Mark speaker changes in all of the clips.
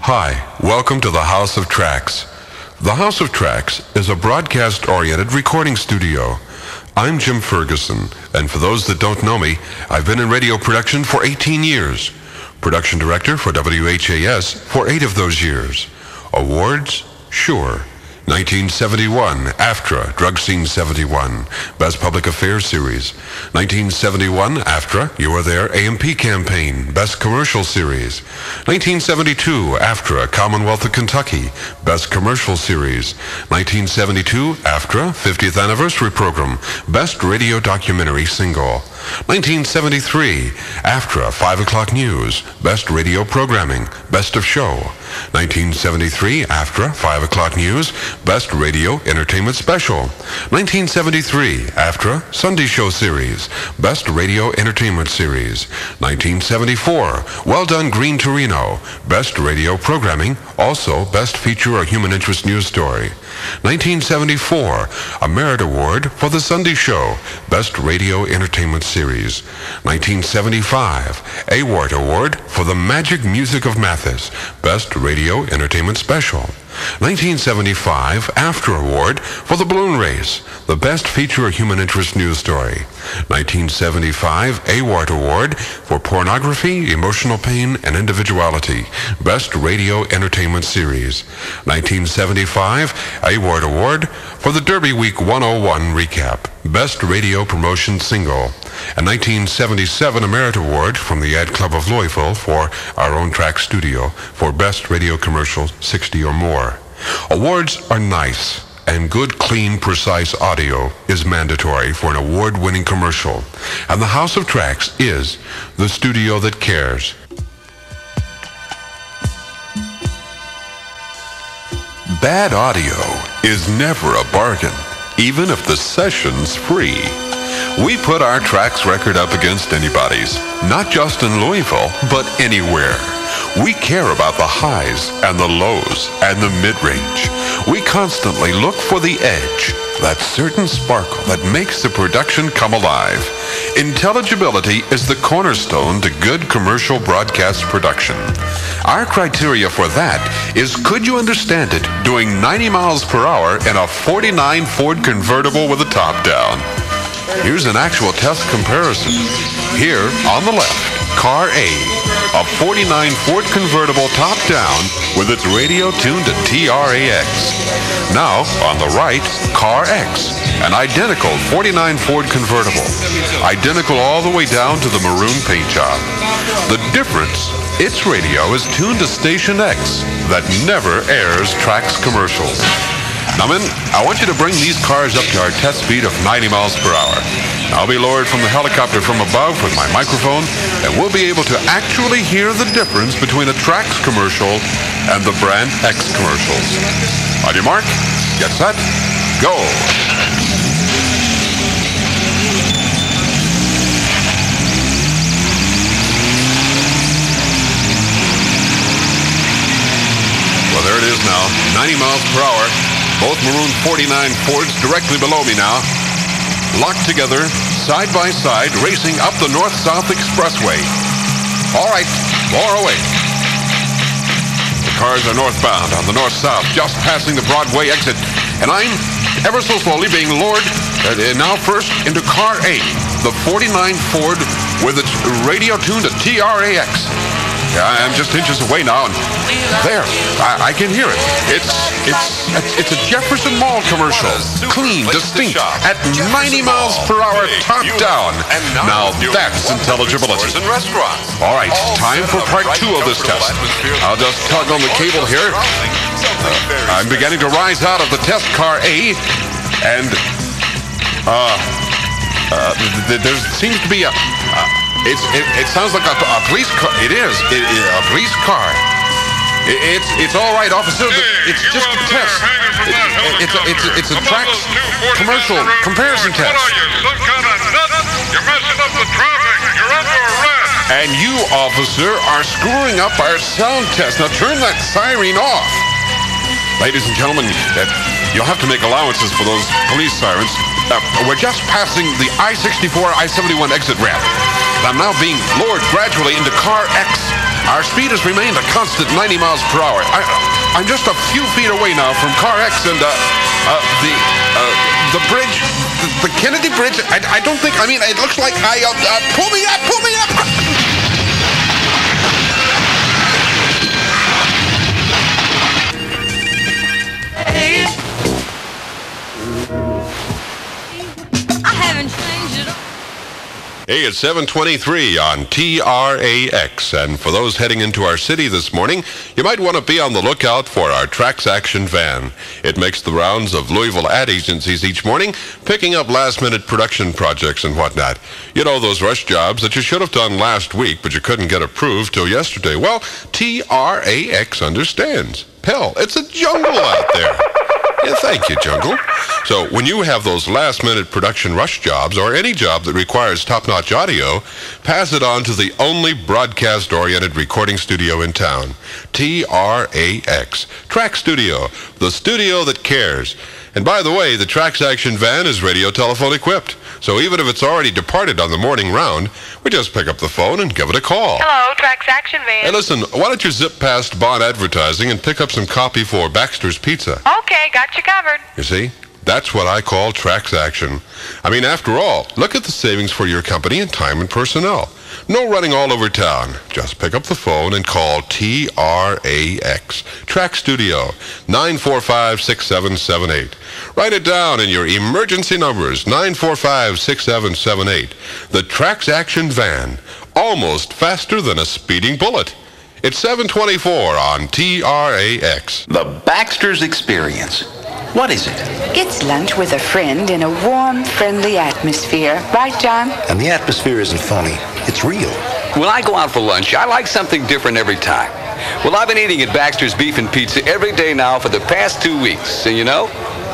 Speaker 1: Hi, welcome to the House of Trax. The House of Trax is a broadcast-oriented recording studio. I'm Jim Fergusson, and for those that don't know me, I've been in radio production for 18 years. Production director for WHAS for 8 of those years. Awards? Sure. 1971, AFTRA, Drug Scene 71, Best Public Affairs Series. 1971, AFTRA, You Were There, AMP Campaign, Best Commercial Series. 1972, AFTRA, Commonwealth of Kentucky, Best Commercial Series. 1972, AFTRA, 50th Anniversary Program, Best Radio Documentary Single. 1973, AFTRA, 5 o'clock News, Best Radio Programming, Best of Show. 1973, AFTRA, 5 o'clock News, Best Radio Entertainment Special. 1973, AFTRA, Sunday Show Series, Best Radio Entertainment Series. 1974, Well Done Green Torino, Best Radio Programming, also Best Feature or Human Interest News Story. 1974, a Merit Award for The Sunday Show, Best Radio Entertainment Series. 1975, AWART Award for The Magic Music of Mathis, Best Radio Entertainment Special. 1975, AFTRA Award for The Balloon Race, the Best Feature or Human Interest News Story. 1975, AWART Award for Pornography, Emotional Pain, and Individuality, Best Radio Entertainment Series. 1975, AWART Award for the Derby Week 101 Recap, Best Radio Promotion Single. And 1977, a Merit Award from the Ad Club of Louisville for our own Trax studio for Best Radio Commercial 60 or more. Awards are nice, and good, clean, precise audio is mandatory for an award-winning commercial. And the House of Trax is the studio that cares. Bad audio is never a bargain, even if the session's free. We put our Trax record up against anybody's, not just in Louisville, but anywhere. We care about the highs and the lows and the mid-range. We constantly look for the edge, that certain sparkle that makes the production come alive. Intelligibility is the cornerstone to good commercial broadcast production. Our criteria for that is, could you understand it doing 90 miles per hour in a 49 Ford convertible with a top down? Here's an actual test comparison. Here, on the left, Car A, a 49 Ford convertible top down with its radio tuned to TRAX. Now, on the right, Car X, an identical 49 Ford convertible. Identical all the way down to the maroon paint job. The difference, its radio is tuned to Station X that never airs Trax commercials. Now, men, I want you to bring these cars up to our test speed of 90 miles per hour. I'll be lowered from the helicopter from above with my microphone, and we'll be able to actually hear the difference between a Trax commercial and the brand X commercials. On your mark, get set, go! Well, there it is now, 90 miles per hour. Both maroon 49 Fords directly below me now, locked together, side by side, racing up the North-South Expressway. All right, more away. The cars are northbound on the North-South, just passing the Broadway exit, and I'm ever so slowly being lowered now first into Car A, the 49 Ford with its radio tuned to TRAX. I'm just inches away now, and there, I can hear it. It's a Jefferson Mall commercial. Clean, distinct, at 90 miles per hour, top down. Now that's intelligibility. All right, time for part 2 of this test. I'll just tug on the cable here. I'm beginning to rise out of the test Car A, and there seems to be a... It sounds like a police car. It is a police car. It's all right, officer. It's just a test. It's a Trax commercial comparison test.
Speaker 2: You're messing up the traffic. You're under arrest.
Speaker 1: And you, officer, are screwing up our sound test. Now turn that siren off. Ladies and gentlemen, you'll have to make allowances for those police sirens. We're just passing the I-64, I-71 exit ramp. I'm now being lowered gradually into Car X, Our speed has remained a constant 90 miles per hour. I'm just a few feet away now from Car X and the bridge, the Kennedy Bridge. I don't think, I mean, it looks like pull me up, pull me up. Hey, it's 7:23 on TRAX, and for those heading into our city this morning, you might want to be on the lookout for our Trax Action van. It makes the rounds of Louisville ad agencies each morning, picking up last-minute production projects and whatnot. You know, those rush jobs that you should have done last week, but you couldn't get approved till yesterday. Well, TRAX understands. Hell, it's a jungle out there. Yeah, thank you, Jungle. So when you have those last-minute production rush jobs or any job that requires top-notch audio, pass it on to the only broadcast-oriented recording studio in town, TRAX, Trax Studio, the studio that cares. And by the way, the Trax Action van is radio telephone equipped. So even if it's already departed on the morning round, we just pick up the phone and give it a call.
Speaker 3: Hello, Trax Action van.
Speaker 1: Hey, listen, why don't you zip past Bond Advertising and pick up some copy for Baxter's Pizza?
Speaker 3: Okay, got you covered.
Speaker 1: You see? That's what I call Trax Action. I mean, after all, look at the savings for your company in time and personnel. No running all over town. Just pick up the phone and call TRAX, Trax Studio, 945-6778. Write it down in your emergency numbers, 945-6778. The Trax Action van, almost faster than a speeding bullet. It's 7:24 on TRAX.
Speaker 4: The Baxter's Experience. What is it?
Speaker 5: It's lunch with a friend in a warm, friendly atmosphere. Right, John?
Speaker 6: And the atmosphere isn't phony. It's real.
Speaker 7: When I go out for lunch, I like something different every time. Well, I've been eating at Baxter's Beef and Pizza every day now for the past 2 weeks. And you know,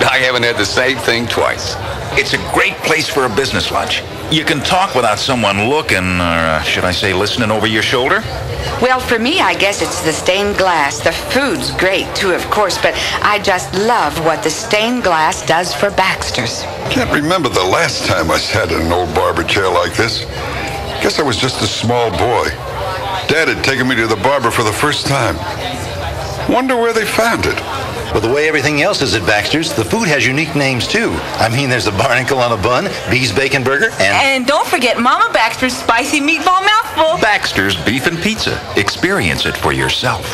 Speaker 7: I haven't had the same thing twice.
Speaker 4: It's a great place for a business lunch. You can talk without someone looking, or should I say listening over your shoulder?
Speaker 5: Well, for me, I guess it's the stained glass. The food's great, too, of course, but I just love what the stained glass does for Baxter's.
Speaker 8: Can't remember the last time I sat in an old barber chair like this. Guess I was just a small boy. Dad had taken me to the barber for the first time. Wonder where they found it.
Speaker 6: Well, the way everything else is at Baxter's, the food has unique names, too. I mean, there's a barnacle on a bun, Bee's Bacon Burger,
Speaker 9: And don't forget Mama Baxter's Spicy Meatball Mouthful.
Speaker 4: Baxter's Beef and Pizza. Experience it for yourself.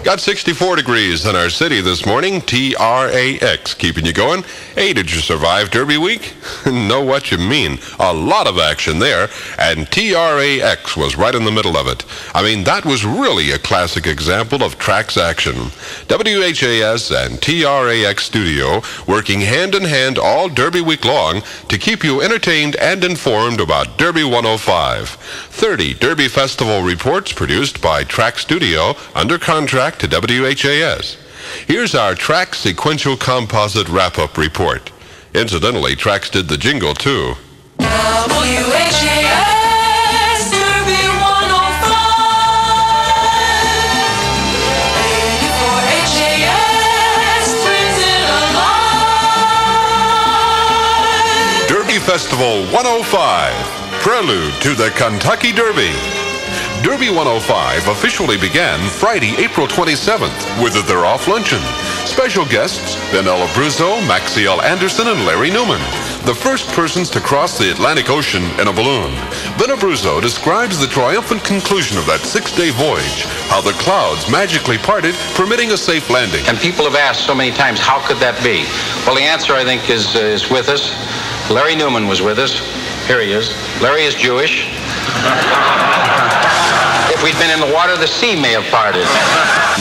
Speaker 1: Got 64 degrees in our city this morning. TRAX keeping you going. Hey, did you survive Derby Week? Know what you mean. A lot of action there, and TRAX was right in the middle of it. I mean, that was really a classic example of Trax Action. WHAS and TRAX Studio working hand in hand all Derby Week long to keep you entertained and informed about Derby 105. 30 Derby Festival reports produced by Trax Studio under contract to WHAS. Here's our Trax Sequential Composite Wrap-Up Report. Incidentally, Trax did the jingle, too.
Speaker 10: WHAS Derby 105. 84 HAS brings it alive.
Speaker 1: Derby Festival 105, prelude to the Kentucky Derby. Derby 105 officially began Friday, April 27th with a They're Off luncheon. Special guests, Ben Abruzzo, Maxiel Anderson, and Larry Newman, the first persons to cross the Atlantic Ocean in a balloon. Ben Abruzzo describes the triumphant conclusion of that 6-day voyage, how the clouds magically parted, permitting a safe landing.
Speaker 11: And people have asked so many times, how could that be? Well, the answer, I think, is with us. Larry Newman was with us. Here he is. Larry is Jewish. If we'd been in the water, the sea may have parted.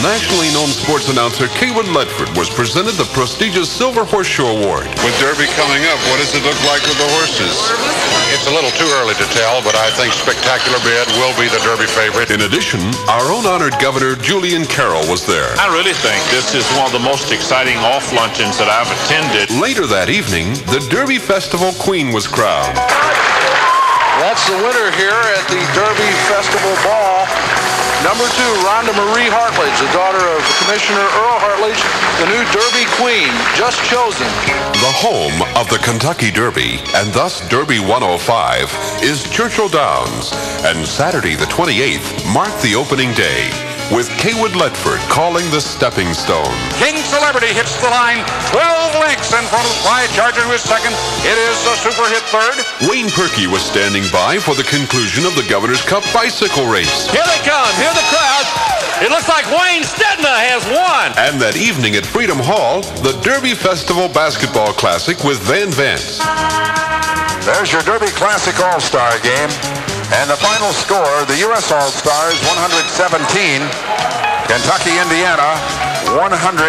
Speaker 1: Nationally known sports announcer Kaywood Ledford was presented the prestigious Silver Horseshoe Award.
Speaker 8: With Derby coming up, what does it look like with the horses?
Speaker 2: It's a little too early to tell, but I think Spectacular Bid will be the Derby favorite.
Speaker 1: In addition, our own honored Governor Julian Carroll was there.
Speaker 12: I really think this is one of the most exciting off luncheons that I've attended.
Speaker 1: Later that evening, the Derby Festival Queen was crowned.
Speaker 2: That's the winner here at the Derby Festival Ball.
Speaker 13: Number 2, Rhonda Marie Hartledge, the daughter of Commissioner Earl Hartledge, the new Derby Queen, just chosen.
Speaker 1: The home of the Kentucky Derby, and thus Derby 105, is Churchill Downs. And Saturday the 28th marked the opening day, with Kaywood Ledford calling the stepping stone.
Speaker 2: King Celebrity hits the line 12 lengths in front of Fly Charger, who is second. It is a super hit third.
Speaker 1: Wayne Perkey was standing by for the conclusion of the Governor's Cup bicycle race.
Speaker 2: Here they come. Hear the crowd. It looks like Wayne Stedna has won.
Speaker 1: And that evening at Freedom Hall, the Derby Festival Basketball Classic with Van Vance.
Speaker 14: There's your Derby Classic All-Star game. And the final score, the U.S. All-Stars 117, Kentucky, Indiana 106.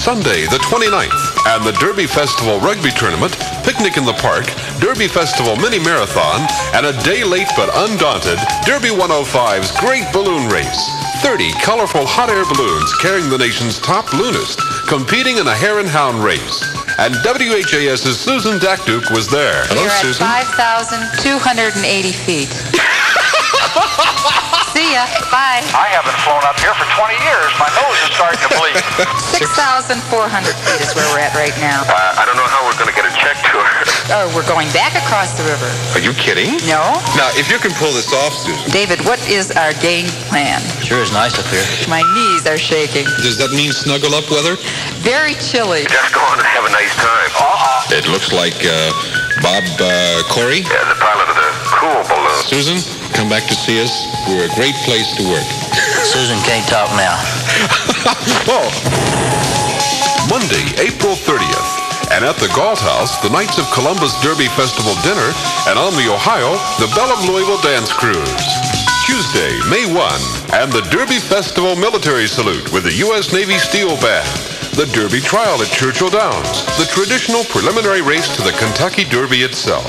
Speaker 1: Sunday the 29th, and the Derby Festival Rugby Tournament, Picnic in the Park, Derby Festival Mini Marathon, and a day late but undaunted, Derby 105's Great Balloon Race. 30 colorful hot air balloons carrying the nation's top balloonist, competing in a hare and hound race. And WHAS's Susan Dakduk was there. Hello,
Speaker 15: You're
Speaker 1: Susan.
Speaker 15: at 5,280 feet. See ya. Bye.
Speaker 16: I haven't flown up here for 20 years. My nose is starting to bleed.
Speaker 15: 6,400 feet is where we're at right now.
Speaker 16: I don't know how we're going to get a check to her.
Speaker 15: Oh, we're going back across the river.
Speaker 17: Are you kidding?
Speaker 15: No.
Speaker 17: Now, if you can pull this off, Susan.
Speaker 15: David, what is our game plan?
Speaker 6: Sure is nice up here.
Speaker 15: My knees are shaking.
Speaker 17: Does that mean snuggle up weather?
Speaker 15: Very chilly.
Speaker 16: Just go on and have a nice time.
Speaker 17: It looks like Bob Corey.
Speaker 16: Yeah, the pilot of the cool balloon.
Speaker 17: Susan, come back to see us. We're a great place to work.
Speaker 6: Susan can't talk now.
Speaker 1: Oh. Monday, April 30th. And at the Galt House, the Knights of Columbus Derby Festival dinner, and on the Ohio, the Belle of Louisville Dance Cruise. Tuesday, May 1, and the Derby Festival Military Salute with the U.S. Navy Steel Band. The Derby Trial at Churchill Downs, the traditional preliminary race to the Kentucky Derby itself.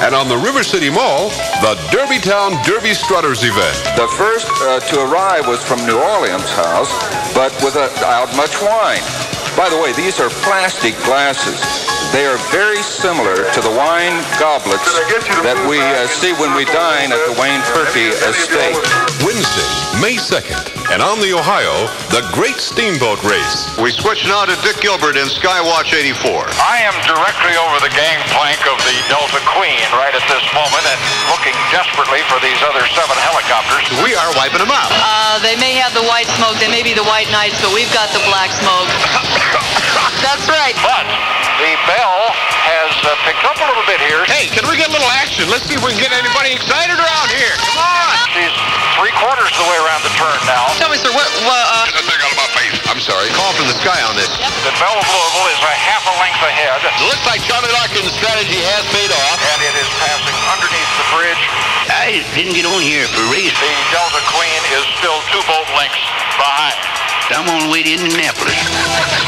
Speaker 1: And on the River City Mall, the Derbytown Derby Strutters event.
Speaker 18: The first to arrive was from New Orleans House, but without much wine. By the way, these are plastic glasses. They are very similar to the wine goblets that we see when we dine at the Wayne Perkey Estate.
Speaker 1: Wednesday, May 2nd, and on the Ohio, the Great Steamboat Race.
Speaker 19: We switch now to Dick Gilbert in Skywatch 84.
Speaker 2: I am directly over the gangplank of the Delta Queen right at this moment and looking desperately for these other 7 helicopters.
Speaker 19: We are wiping them out.
Speaker 9: They may have the white smoke, they may be the white knights, but we've got the black smoke. That's right.
Speaker 2: But the bell has picked up a little bit here.
Speaker 19: Hey, can we get a little action? Let's see if we can get anybody excited around here. Come on.
Speaker 2: She's 3/4 of the way around the turn now.
Speaker 9: Tell me, sir,
Speaker 19: Get that thing out of my face. I'm sorry. Call from the sky on this.
Speaker 2: The Belle of Louisville is a half a length ahead.
Speaker 19: It looks like Charlie Larkin's strategy has paid off.
Speaker 2: And it is passing underneath the bridge.
Speaker 20: I didn't get on here for a race.
Speaker 2: The Delta Queen is still 2 boat lengths behind.
Speaker 20: I'm on the way to Indianapolis.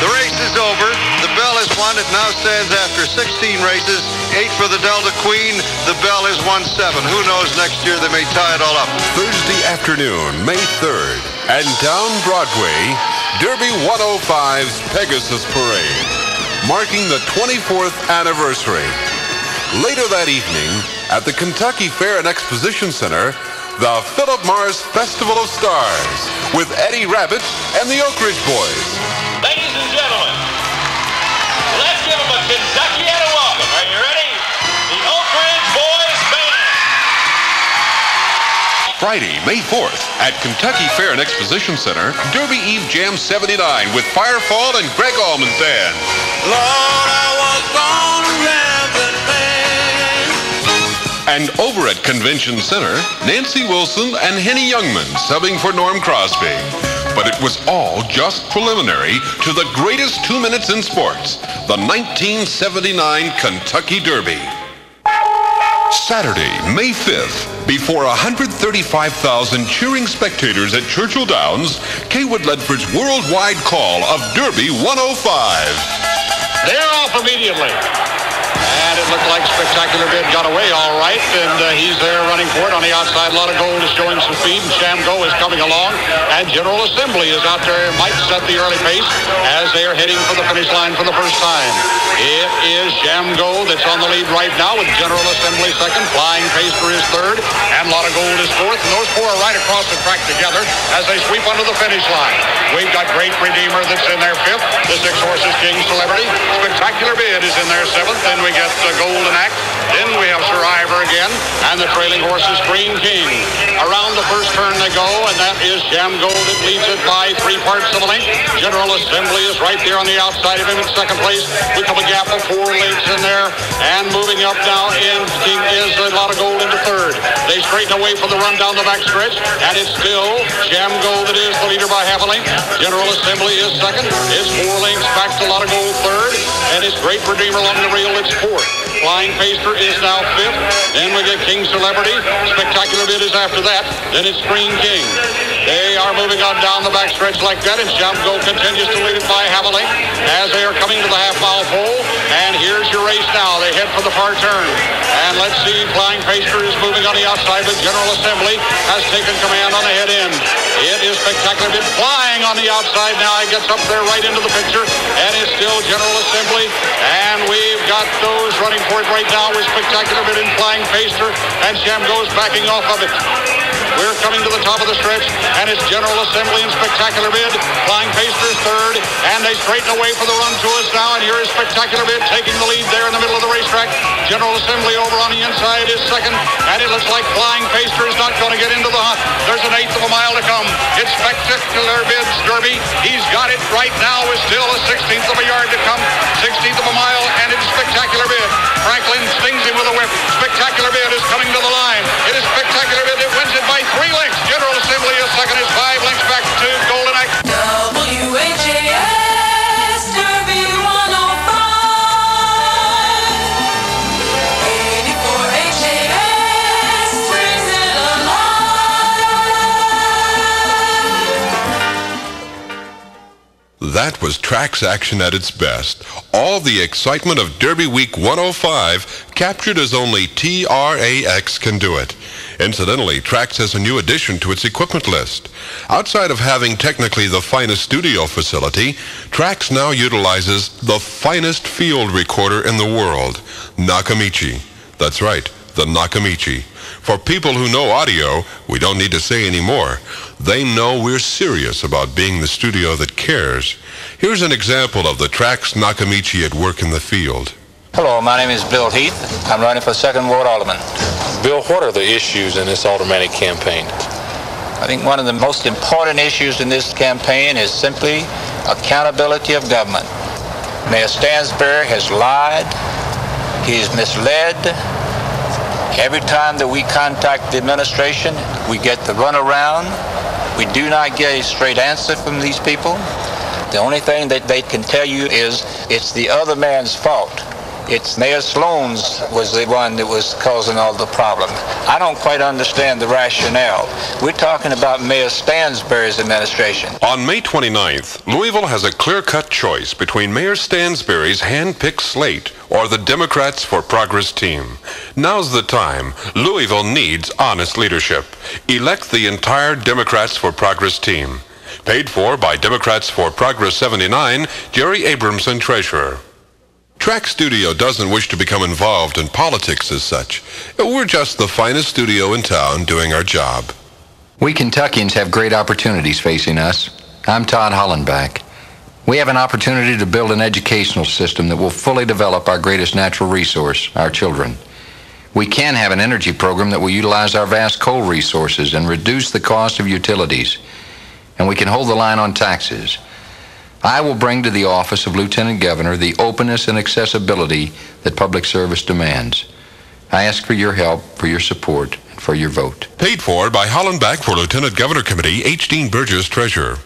Speaker 19: The race is over. The Belle is won. It now stands after 16 races. 8 for the Delta Queen. The Belle is 1-7. Who knows, next year they may tie it all up.
Speaker 1: Thursday afternoon, May 3rd, and down Broadway, Derby 105's Pegasus Parade, marking the 24th anniversary. Later that evening, at the Kentucky Fair and Exposition Center, the Philip Morris Festival of Stars with Eddie Rabbitt and the Oak Ridge Boys.
Speaker 2: Ladies and gentlemen, let's give them a Kentuckiana welcome. Are you ready? The Oak Ridge Boys Band.
Speaker 1: Friday, May 4th, at Kentucky Fair and Exposition Center, Derby Eve Jam 79 with Firefall and Greg Allman's band.
Speaker 10: Lord, I was born a rambling man.
Speaker 1: And over at Convention Center, Nancy Wilson and Henny Youngman subbing for Norm Crosby. But it was all just preliminary to the greatest 2 minutes in sports, the 1979 Kentucky Derby. Saturday, May 5th, before 135,000 cheering spectators at Churchill Downs, Kaywood Ledford's worldwide call of Derby 105.
Speaker 2: They're off immediately.
Speaker 21: And it looked like Spectacular Bid got away all right, and he's there running for it on the outside. A lot of gold is showing some speed, and Shamgo is coming along, and General Assembly is out there, might set the early pace as they are heading for the finish line for the first time. It is Shamgo that's on the lead right now with General Assembly second, Flying Pacer is third, and a lot of gold is fourth, and those four are right across the track together as they sweep under the finish line. We've got Great Redeemer that's in there fifth, the 6 horses King Celebrity, Spectacular Bid is in there seventh, then we get Golden Act, then we have Survivor again, and the trailing horses Green King. Around the first turn they go, and that is Shamgo that leads it by 3 parts of a length. General Assembly is right there on the outside of him in second place. We have a gap of 4 lengths in there, and moving up now in King is a lot of gold into third. They straighten away for the run down the back stretch, and it's still Shamgo that is the leader by half a length. General Assembly is second. It's 4 lengths back to a lot of gold third, and it's Great Redeemer along the rail. It's fourth. Flying Pacer is now fifth. Then we get King Celebrity. Spectacular Bid is after that. Then it's Green King. They are moving on down the backstretch like that, and Shamgo continues to lead it by half a length as they are coming to the half-mile pole. And here's your race now. They head for the far turn. And let's see, Flying Pacer is moving on the outside, but General Assembly has taken command on the head end. It is Spectacular Bid flying on the outside now. He gets up there right into the picture, and it's still General Assembly. And we've got those running for it right now with Spectacular Bid and Flying Pacer, and Shamgo's backing off of it. We're coming to the top of the stretch, and it's General Assembly and Spectacular Bid. Flying Pacer is third, and they straighten away for the run to us now, and here is Spectacular Bid taking the lead there in the middle of the racetrack. General Assembly over on the inside is second, and it looks like Flying Pacer is not going to get into the hunt. There's an 1/8 of a mile to come. It's Spectacular Bid's Derby. He's got it right now with still a 1/16 of a yard to come. 1/16 of a mile, and it's Spectacular Bid. Franklin stings him with a whip. Spectacular Bid is coming to the line. It is Spectacular Bid that wins it by 3 lengths. General Assembly is second, is 5 lengths back to Golden Act.
Speaker 10: WHAS Derby 105. 84 HAS brings it alive.
Speaker 1: That was Trax action at its best. All the excitement of Derby Week 105 captured as only TRAX can do it. Incidentally, Trax has a new addition to its equipment list. Outside of having technically the finest studio facility, Trax now utilizes the finest field recorder in the world, Nakamichi. That's right, the Nakamichi. For people who know audio, we don't need to say any more. They know we're serious about being the studio that cares. Here's an example of the Trax Nakamichi at work in the field.
Speaker 11: Hello, my name is Bill Heath. I'm running for second ward alderman.
Speaker 12: Bill, what are the issues in this aldermanic campaign?
Speaker 11: I think one of the most important issues in this campaign is simply accountability of government. Mayor Stansbury has lied. He's misled. Every time that we contact the administration, we get the runaround. We do not get a straight answer from these people. The only thing that they can tell you is it's the other man's fault. It's Mayor Sloan's was the one that was causing all the problem. I don't quite understand the rationale. We're talking about Mayor Stansbury's administration.
Speaker 1: On May 29th, Louisville has a clear-cut choice between Mayor Stansbury's hand-picked slate or the Democrats for Progress team. Now's the time. Louisville needs honest leadership. Elect the entire Democrats for Progress team. Paid for by Democrats for Progress 79, Jerry Abramson, Treasurer. Trax Studio doesn't wish to become involved in politics as such. We're just the finest studio in town doing our job.
Speaker 22: We Kentuckians have great opportunities facing us. I'm Todd Hollenbach. We have an opportunity to build an educational system that will fully develop our greatest natural resource, our children. We can have an energy program that will utilize our vast coal resources and reduce the cost of utilities. And we can hold the line on taxes. I will bring to the office of Lieutenant Governor the openness and accessibility that public service demands. I ask for your help, for your support, and for your vote.
Speaker 1: Paid for by Hollenbach for Lieutenant Governor Committee, H. Dean Burgess, Treasurer.